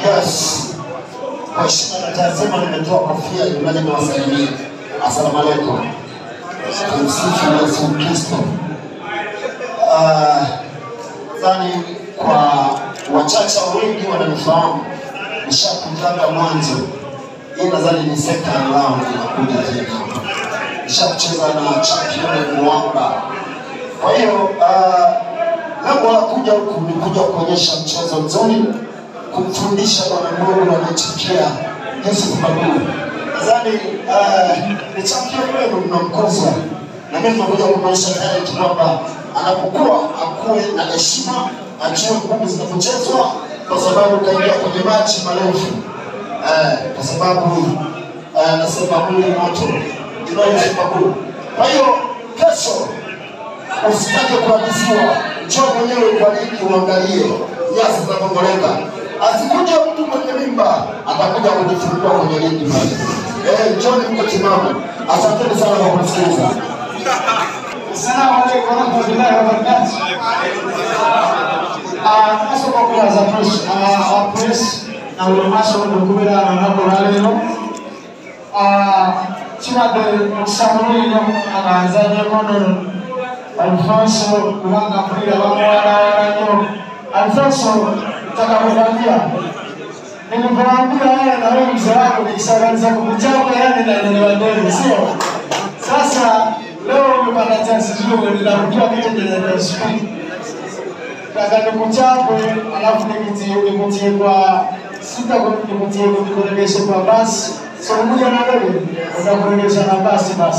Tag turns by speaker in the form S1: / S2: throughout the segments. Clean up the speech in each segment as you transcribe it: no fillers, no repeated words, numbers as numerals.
S1: Yes. Kwa shida natazama nimetoa kofia imani na wasalimia. Asalamu alaykum. Tumsifu Yesu Kristo. Zani kwa wachache wengi wananifahamu. Nishakujaga mwanzo. Hii nadhani ni second round inakuja tena. Nishakucheza na champion Mwamba. Kwa hiyo lengo la kuja huku ni kuja kuonyesha mchezo mzuri, kumfundisha bwana mdogo anayechukia Yusuf Magulu. Nadhani ni champion wenu mnamkosa. Na mimi nimekuja kumwonyesha talent kwamba anapokuwa akuwe na heshima, ajue ngumi zinapochezwa kwa sababu kaingia kwenye machi marefu. Kwa sababu nasema mwili moto. Yusuf Magulu. Kwa hiyo kesho usitake kuadisiwa, njoo mwenyewe kwa ligi uangalie nyasi zinapongoleka. Asikuja mtu mwenye mimba atakuja kujifungua kwenye ligi pale. Njoni mko timamu. Asanteni sana kwa kusikiliza.
S2: Assalamu alaykum wa rahmatullahi wa barakatuh. Aso kwa kuanza press na ulimasho ndokubira na nakora lero. Chimade musamuni anaanza kono Alfonso kulanga mpira wao Alfonso takakwambia nilipoambia yeye na wewe mzee wako nikisaanza kukuchapa yani na niwaambia sio sasa leo umepata chance nzuri ninarudia kitu kile speed nataka nikuchape alafu nikutie kwa sita nikutie kurejesha kwa basi so mmoja na wewe utakurejesha na basi kwa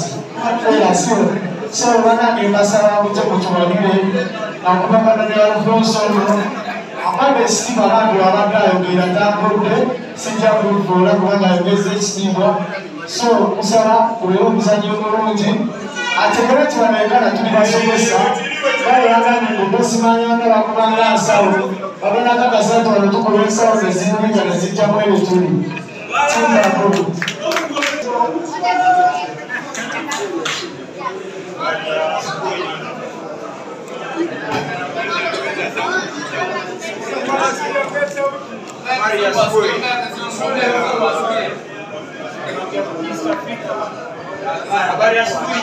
S2: sio so wanani masara kutokutumalie na kupanga na Alfonso ambaye stima ndio anataka ndio atakude sijabu bora kwa ngeze stima so usara leo mzaji mmoja atekeleza wanaekana tunasomesa wale wanani ndio simanya na kupanga sawa baba kaka sasa wanatuko sawa zizini na zijabu ile tuni tuna hapo
S3: Habari ya asubuhi.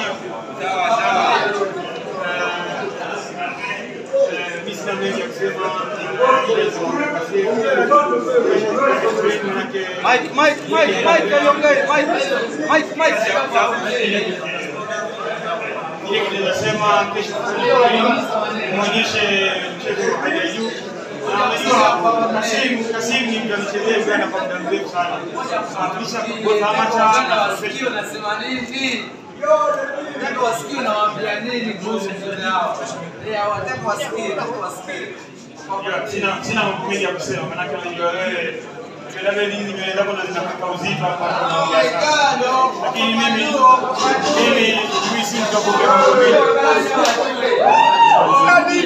S3: Mimi sina mengi ya kusema. Mike, ninasema kesho muonyeshe mchezo wa juu. Kasim ni mchezaji sana kwa muda mrefu sana. Kisha kwa amacha na professional.
S4: Nasema nini? Nataka wasikie na waambia nini kuhusu mchezo wao. Wataka wasikie.
S3: Sina mambo mengi ya kusema, maana unajua wewe labda hizi nywele zako ndo zinakupa uzito hapa. Lakini mimi si mtu wa kuongea mambo mengi. Mimi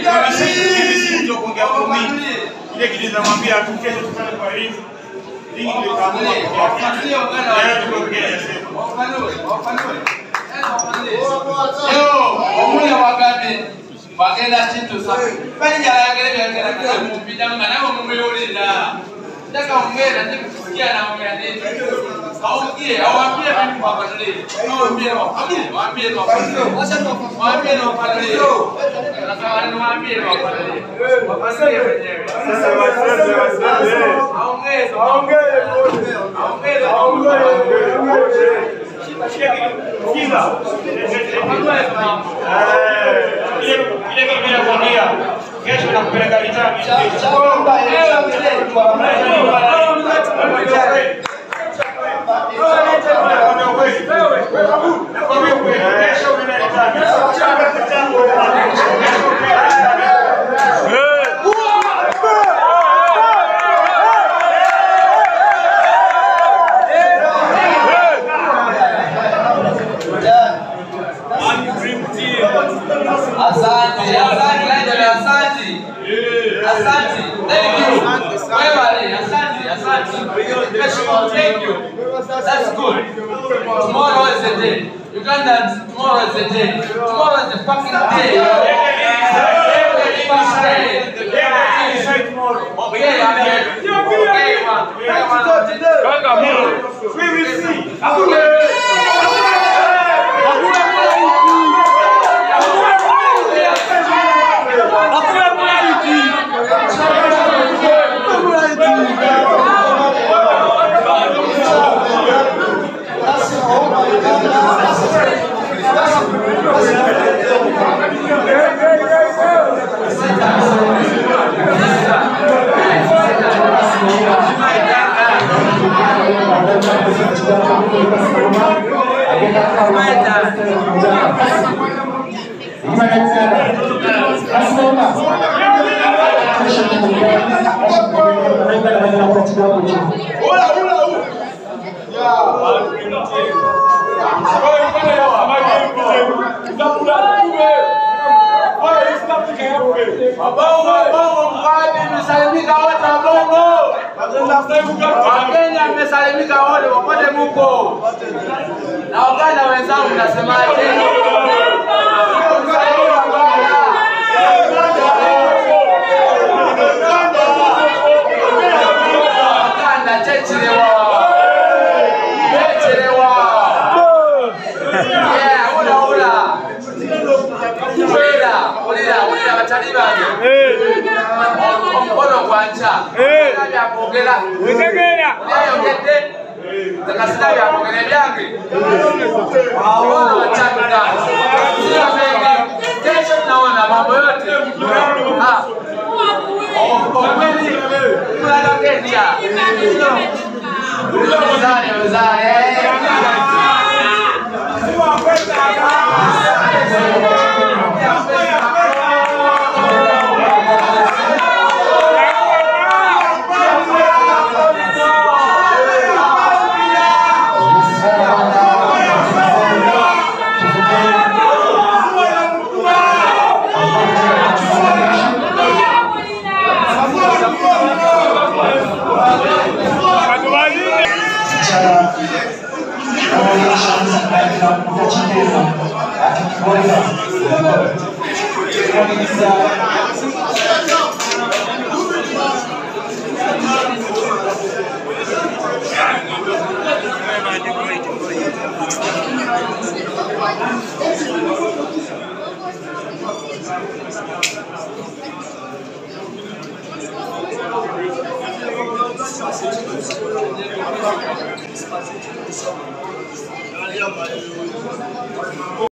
S3: si mtu wa kuongea mambo mengi. Ile kitu namwambia tukeshe tukale kwa ringi. Ringi ndio kama
S4: Omule wagabe bagenda kintu sa banja yagera mumpida ngana mumuyolera ndaka ongera ndikusikia na ongera nini aongee awambie mimi kwa badale awambie waambie wapasile wenyewe
S3: kesho nakupeleka vitani.
S4: Asante. Thank you. Thank you. That's good. Tomorrow is the day. Ugandans, tomorrow is the day. Tomorrow is the fucking day.
S3: We will see.
S4: Wakenya mmesalimika wote popote mko. Na Waganda wenzangu nasemaje? Waganda chechelewa. Ula bataliba. Ombono kwancha. Nabya kogera. Wegegera. Yayogedde. Takasina bya kogera byange. Ombono wachanga. Sio mengi. Kesho naona mambo yote. Kweli. Kula kenja. Uzare.